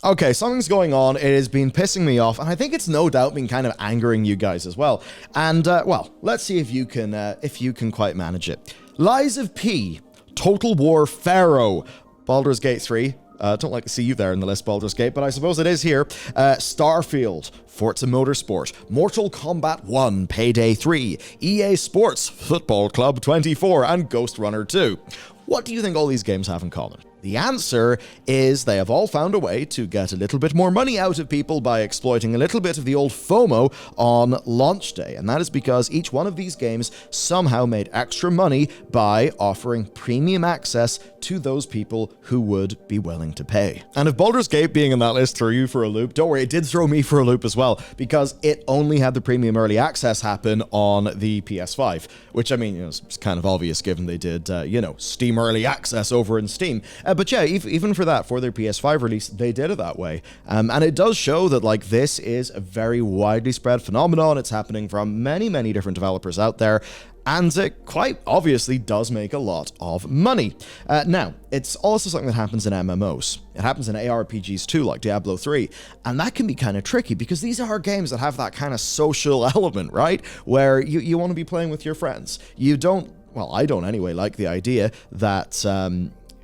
Okay, something's going on. It has been pissing me off, and I think it's no doubt been kind of angering you guys as well. And, well, let's see if you can quite manage it. Lies of P, Total War Pharaoh, Baldur's Gate 3. Don't like to see you there in the list, Baldur's Gate, but I suppose it is here. Starfield, Forza Motorsport, Mortal Kombat 1, Payday 3, EA Sports, Football Club 24, and Ghost Runner 2. What do you think all these games have in common? The answer is they have all found a way to get a little bit more money out of people by exploiting a little bit of the old FOMO on launch day. And that is because each one of these games somehow made extra money by offering premium access to those people who would be willing to pay. And if Baldur's Gate being in that list threw you for a loop, don't worry, it did throw me for a loop as well, because it only had the premium early access happen on the PS5, which, I mean, it's kind of obvious given they did, Steam early access over in Steam. But yeah, even for that, for their PS5 release, they did it that way. And it does show that, like, this is a very widely spread phenomenon. It's happening from many, many different developers out there. And it quite obviously does make a lot of money. Now, it's also something that happens in MMOs. It happens in ARPGs too, like Diablo 3. And that can be kind of tricky because these are games that have that kind of social element, right? Where you want to be playing with your friends. You don't, well, I don't anyway, like the idea that...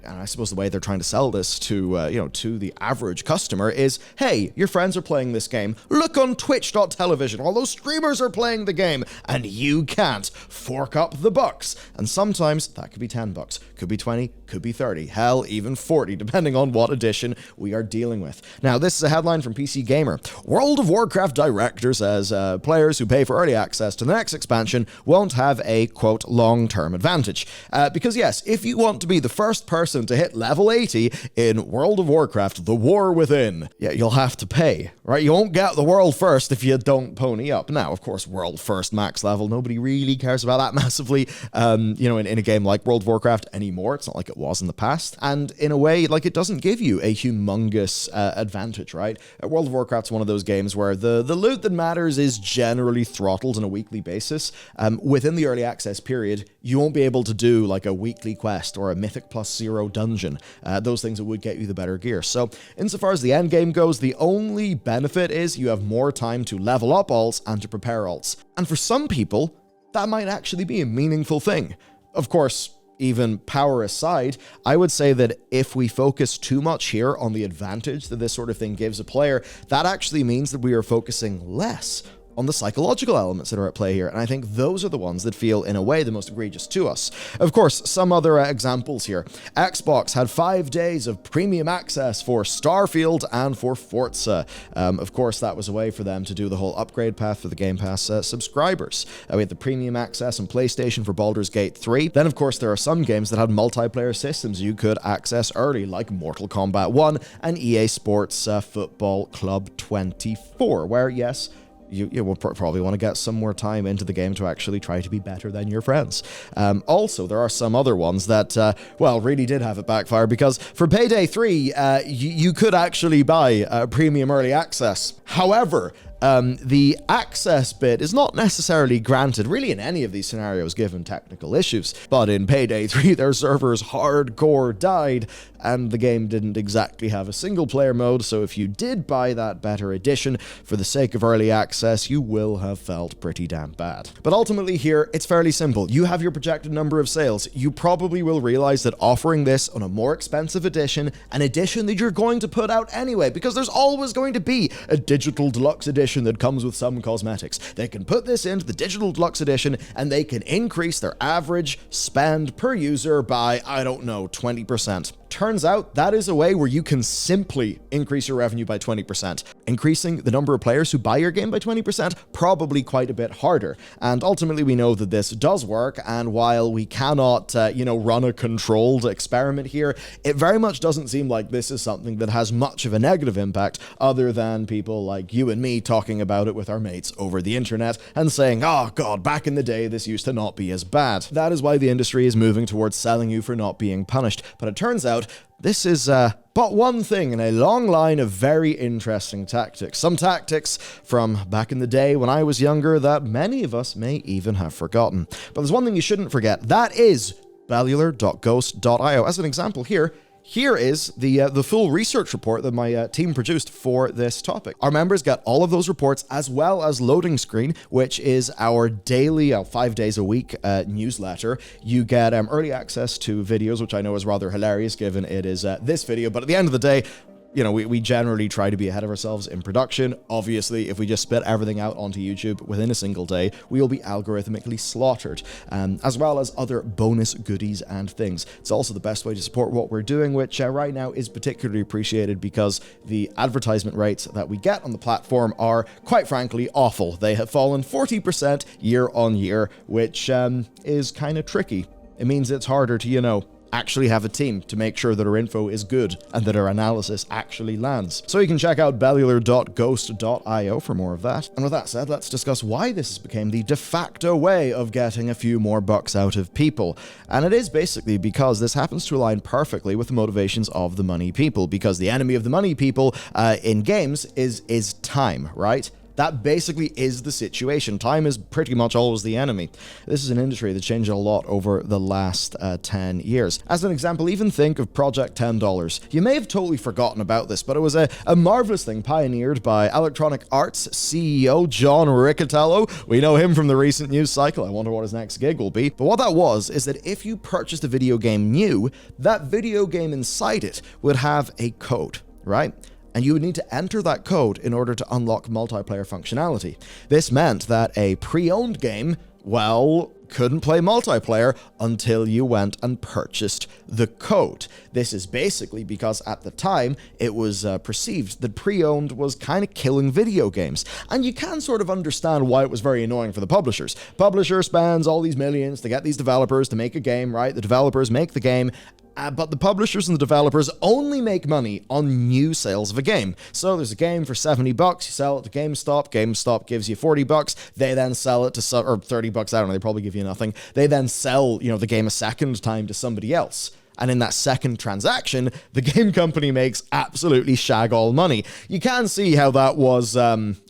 and I suppose the way they're trying to sell this to, to the average customer is, hey, your friends are playing this game. Look on Twitch.tv. All those streamers are playing the game, and you can't. Fork up the bucks. And sometimes that could be $10, could be 20, could be 30, hell, even 40, depending on what edition we are dealing with. Now, this is a headline from PC Gamer. World of Warcraft director says players who pay for early access to the next expansion won't have a, quote, long-term advantage. Because yes, if you want to be the first person to hit level 80 in World of Warcraft, The War Within, yeah, you'll have to pay, right? You won't get the world first if you don't pony up. Now, of course, world first max level, nobody really cares about that massively, in a game like World of Warcraft anymore. It's not like it was in the past. And in a way, like, it doesn't give you a humongous advantage, right? World of Warcraft's one of those games where the loot that matters is generally throttled on a weekly basis. Within the early access period, you won't be able to do like a weekly quest or a Mythic plus 0 dungeon, those things that would get you the better gear. So insofar as the end game goes, the only benefit is you have more time to level up alts and to prepare alts. And for some people, that might actually be a meaningful thing. Of course, even power aside, I would say that if we focus too much here on the advantage that this sort of thing gives a player, that actually means that we are focusing less on the psychological elements that are at play here, and I think those are the ones that feel, in a way, the most egregious to us. Of course, some other examples here. Xbox had 5 days of premium access for Starfield and for Forza. Of course, that was a way for them to do the whole upgrade path for the Game Pass subscribers. We had the premium access on PlayStation for Baldur's Gate 3. Then, of course, there are some games that had multiplayer systems you could access early, like Mortal Kombat 1 and EA Sports Football Club 24, where, yes, you will probably want to get some more time into the game to actually try to be better than your friends. Also, there are some other ones that, really did have it backfire, because for Payday 3, you could actually buy premium early access. However, the access bit is not necessarily granted really in any of these scenarios given technical issues, but in Payday 3 their servers hardcore died and the game didn't exactly have a single player mode, so if you did buy that better edition for the sake of early access, you will have felt pretty damn bad. But ultimately here, it's fairly simple. You have your projected number of sales. You probably will realize that offering this on a more expensive edition, an edition that you're going to put out anyway, because there's always going to be a digital deluxe edition that comes with some cosmetics. They can put this into the digital deluxe edition and they can increase their average spend per user by, 20%. Turns out that is a way where you can simply increase your revenue by 20%. Increasing the number of players who buy your game by 20%, probably quite a bit harder. And ultimately we know that this does work, and while we cannot, run a controlled experiment here, it very much doesn't seem like this is something that has much of a negative impact, other than people like you and me talking about it with our mates over the internet and saying, oh god, back in the day this used to not be as bad. That is why the industry is moving towards selling you for not being punished. But it turns out this is but one thing in a long line of very interesting tactics. Some tactics from back in the day when I was younger that many of us may even have forgotten. But there's one thing you shouldn't forget. That is Bellular.ghost.io. As an example here, here is the full research report that my team produced for this topic. Our members get all of those reports as well as Loading Screen, which is our daily, 5 days a week newsletter. You get early access to videos, which I know is rather hilarious given it is this video, but at the end of the day, you know, we generally try to be ahead of ourselves in production. Obviously, if we just spit everything out onto YouTube within a single day, we will be algorithmically slaughtered, as well as other bonus goodies and things. It's also the best way to support what we're doing, which right now is particularly appreciated because the advertisement rates that we get on the platform are, quite frankly, awful. They have fallen 40% year on year, which is kind of tricky. It means it's harder to, you know, actually have a team to make sure that our info is good and that our analysis actually lands. So you can check out bellular.ghost.io for more of that. And with that said, let's discuss why this became the de facto way of getting a few more bucks out of people. And it is basically because this happens to align perfectly with the motivations of the money people, because the enemy of the money people in games is time, right? That basically is the situation. Time is pretty much always the enemy. This is an industry that's changed a lot over the last 10 years. As an example, even think of Project $10. You may have totally forgotten about this, but it was a marvelous thing pioneered by Electronic Arts CEO John Riccitiello. We know him from the recent news cycle. I wonder what his next gig will be. But what that was is that if you purchased a video game new, that video game inside it would have a code, right? And you would need to enter that code in order to unlock multiplayer functionality. This meant that a pre-owned game, well, couldn't play multiplayer until you went and purchased the code. This is basically because at the time it was perceived that pre-owned was kind of killing video games. And you can sort of understand why it was very annoying for the publishers. Publisher spends all these millions to get these developers to make a game, right? The developers make the game, but the publishers and the developers only make money on new sales of a game. So there's a game for $70, you sell it to GameStop, GameStop gives you $40, they then sell it to, or $30, I don't know, they probably give you nothing. They then sell, you know, the game a second time to somebody else. And in that second transaction, the game company makes absolutely shag all money. You can see how that was,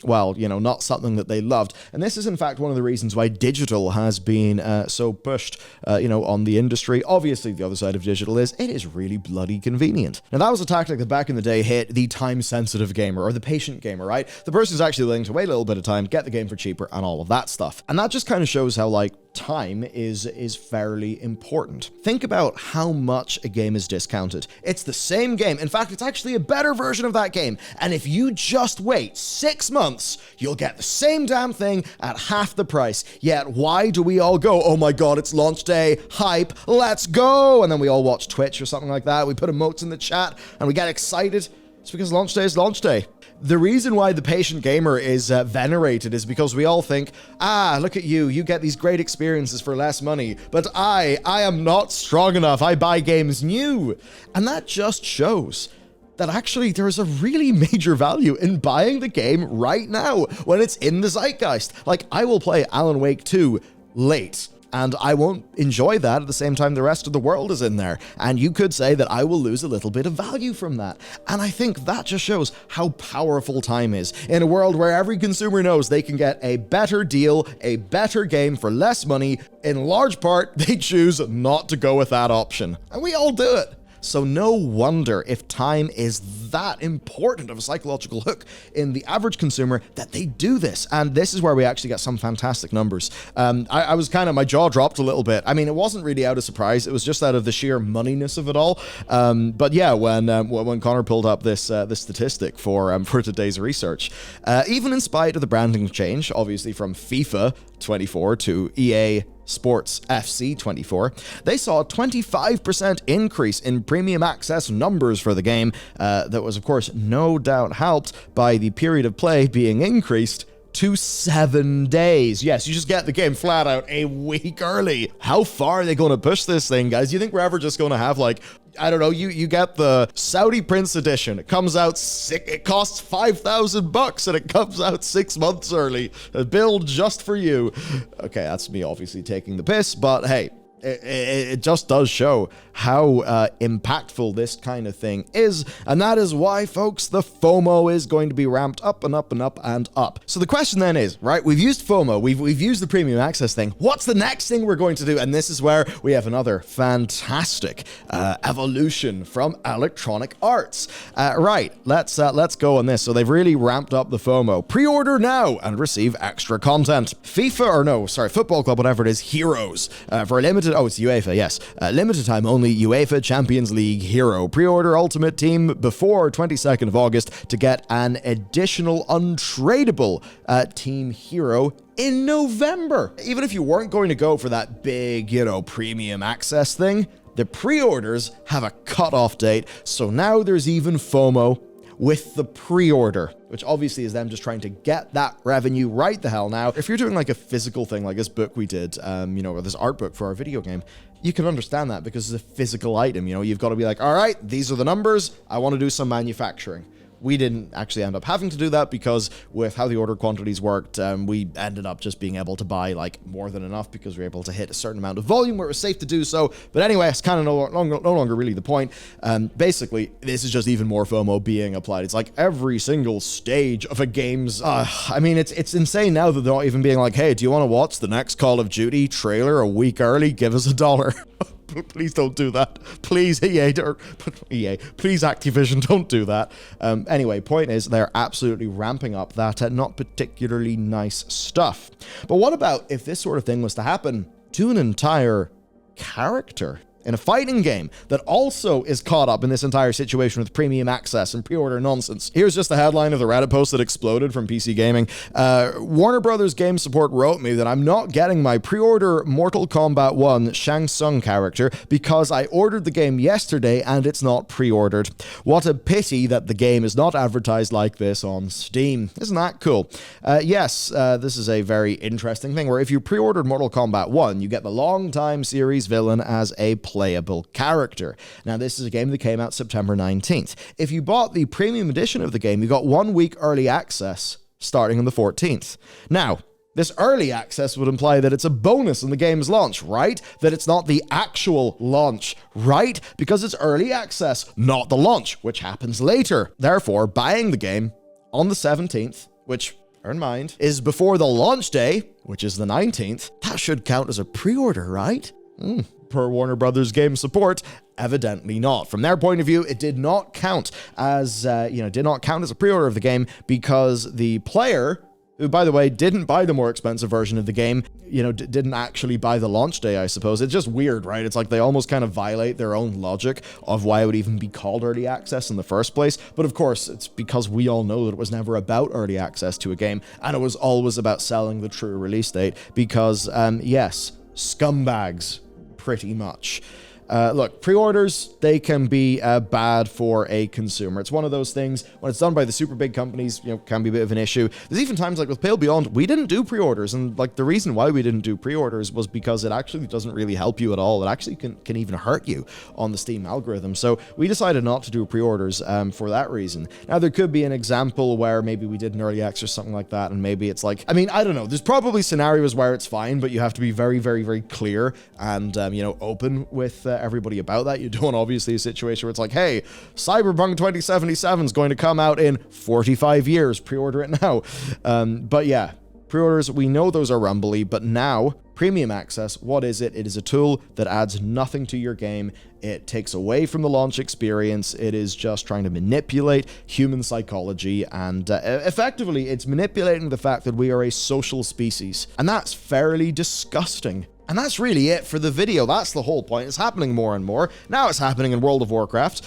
well, you know, not something that they loved. And this is, in fact, one of the reasons why digital has been so pushed, you know, on the industry. Obviously, the other side of digital is it is really bloody convenient. Now, that was a tactic that back in the day hit the time-sensitive gamer or the patient gamer, right? The person who's actually willing to wait a little bit of time, get the game for cheaper, and all of that stuff. And that just kind of shows how, like, time is fairly important. Think about how much a game is discounted. It's the same game. In fact, it's actually a better version of that game. And if you just wait 6 months, you'll get the same damn thing at half the price. Yet, why do we all go, oh my god, it's launch day, hype, let's go? And then we all watch Twitch or something like that. We put emotes in the chat and we get excited. It's because launch day is launch day. The reason why the patient gamer is venerated is because we all think, look at you, you get these great experiences for less money, but I am not strong enough, I buy games new. And that just shows that actually there is a really major value in buying the game right now when it's in the zeitgeist. Like, I will play Alan Wake 2 late, and I won't enjoy that at the same time the rest of the world is in there. And you could say that I will lose a little bit of value from that. And I think that just shows how powerful time is. In a world where every consumer knows they can get a better deal, a better game for less money, in large part, they choose not to go with that option. And we all do it. So no wonder if time is that important of a psychological hook in the average consumer that they do this. And this is where we actually get some fantastic numbers. I was kind of, my jaw dropped a little bit. I mean, it wasn't really out of surprise. It was just out of the sheer moneyness of it all. But yeah, when Connor pulled up this statistic for today's research, even in spite of the branding change, obviously from FIFA 24 to EA Sports FC 24, they saw a 25% increase in premium access numbers for the game. That was, of course, no doubt helped by the period of play being increased to 7 days. Yes, you just get the game flat out a week early. How far are they going to push this thing, guys? You think we're ever just going to have, like, I don't know, you get the Saudi Prince edition. It comes out it costs $5,000 and it comes out 6 months early. A build just for you. Okay, that's me obviously taking the piss, but hey, it just does show how impactful this kind of thing is, and that is why, folks, the FOMO is going to be ramped up and up and up and up. So the question then is, right, we've used FOMO, we've used the premium access thing, what's the next thing we're going to do? And this is where we have another fantastic evolution from Electronic Arts. Right, let's go on this. So they've really ramped up the FOMO. Pre-order now and receive extra content. Football Club, whatever it is, Heroes, for a limited, it's UEFA, yes, limited time only UEFA Champions League Hero. Pre-order Ultimate Team before 22nd of August to get an additional untradeable Team Hero in November. Even if you weren't going to go for that big, premium access thing, the pre-orders have a cutoff date, so now there's even FOMO with the pre-order, which obviously is them just trying to get that revenue right the hell now. If you're doing like a physical thing like this book we did, or this art book for our video game, you can understand that because it's a physical item. You've got to be like, all right, these are the numbers, I want to do some manufacturing. We didn't actually end up having to do that because with how the order quantities worked, we ended up just being able to buy like more than enough because we were able to hit a certain amount of volume where it was safe to do so. But anyway, it's kind of no longer really the point. Basically, this is just even more FOMO being applied. It's like every single stage of a game's... it's insane now that they're not even being like, hey, do you want to watch the next Call of Duty trailer a week early? Give us $1. Please don't do that. Please, EA, please, Activision, don't do that. Anyway, point is, they're absolutely ramping up that not particularly nice stuff. But what about if this sort of thing was to happen to an entire character in a fighting game that also is caught up in this entire situation with premium access and pre-order nonsense? Here's just the headline of the Reddit post that exploded from PC Gaming. Warner Brothers Game Support wrote me that I'm not getting my pre-order Mortal Kombat 1 Shang Tsung character because I ordered the game yesterday and it's not pre-ordered. What a pity that the game is not advertised like this on Steam. Isn't that cool? Yes, this is a very interesting thing where if you pre-ordered Mortal Kombat 1, you get the long-time series villain as a playable character. Now, this is a game that came out September 19th. If you bought the premium edition of the game, you got 1 week early access starting on the 14th. Now, this early access would imply that it's a bonus in the game's launch, right? That it's not the actual launch, right? Because it's early access, not the launch, which happens later. Therefore, buying the game on the 17th, which, bear in mind, is before the launch day, which is the 19th, that should count as a pre-order, right? Per Warner Brothers Game Support, evidently not. From their point of view, it did not count as, did not count as a pre-order of the game because the player, who, by the way, didn't buy the more expensive version of the game, didn't actually buy the launch day, I suppose. It's just weird, right? It's like they almost kind of violate their own logic of why it would even be called early access in the first place. But of course, it's because we all know that it was never about early access to a game, and it was always about selling the true release date because, yes, scumbags, pretty much. Look, pre-orders, they can be bad for a consumer. It's one of those things, when it's done by the super big companies, can be a bit of an issue. There's even times like with Pale Beyond, we didn't do pre-orders, and like the reason why we didn't do pre-orders was because it actually doesn't really help you at all. It actually can even hurt you on the Steam algorithm. So we decided not to do pre-orders for that reason. Now, there could be an example where maybe we did an early access or something like that, and maybe it's like, I don't know. There's probably scenarios where it's fine, but you have to be very, very, very clear and, open with everybody about that. You don't want obviously a situation where it's like, hey, Cyberpunk 2077 is going to come out in 45 years, pre-order it now. But yeah, pre-orders, we know those are rumbly, but now premium access, what is it? It is a tool that adds nothing to your game. It takes away from the launch experience. It is just trying to manipulate human psychology, and effectively it's manipulating the fact that we are a social species, and that's fairly disgusting. And that's really it for the video. That's the whole point. It's happening more and more. Now it's happening in World of Warcraft,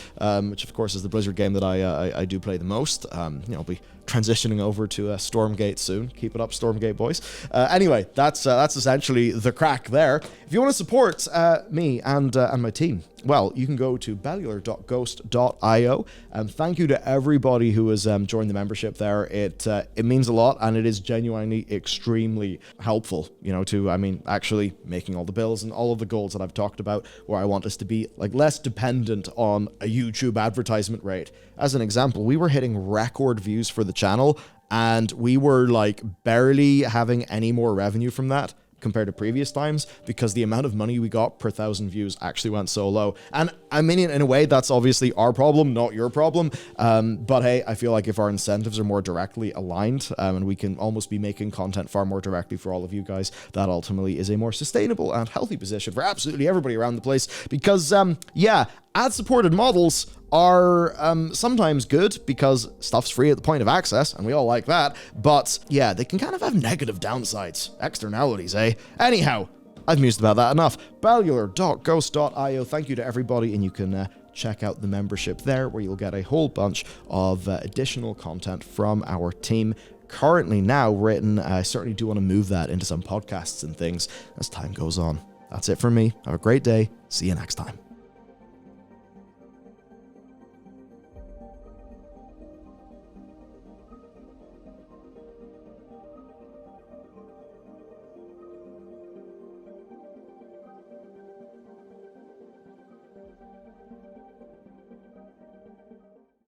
which of course is the Blizzard game that I do play the most. I'll be transitioning over to Stormgate soon. Keep it up, Stormgate boys. Anyway, that's essentially the crack there. If you want to support me and my team, well, you can go to bellular.ghost.io. Thank you to everybody who has joined the membership there. It means a lot, and it is genuinely extremely helpful, to, actually making all the bills and all of the goals that I've talked about, where I want us to be like less dependent on a YouTube advertisement rate. As an example, we were hitting record views for the channel, and we were like barely having any more revenue from that compared to previous times because the amount of money we got per 1,000 views actually went so low. And I mean, in a way, that's obviously our problem, not your problem. But hey, I feel like if our incentives are more directly aligned, and we can almost be making content far more directly for all of you guys, that ultimately is a more sustainable and healthy position for absolutely everybody around the place. Because, yeah, ad-supported models are sometimes good because stuff's free at the point of access, and we all like that, but yeah, they can kind of have negative downsides, externalities, eh? Anyhow, I've mused about that enough. Bellular.ghost.io, thank you to everybody, and you can check out the membership there, where you'll get a whole bunch of additional content from our team. Currently now written, I certainly do want to move that into some podcasts and things as time goes on. That's it from me. Have a great day. See you next time.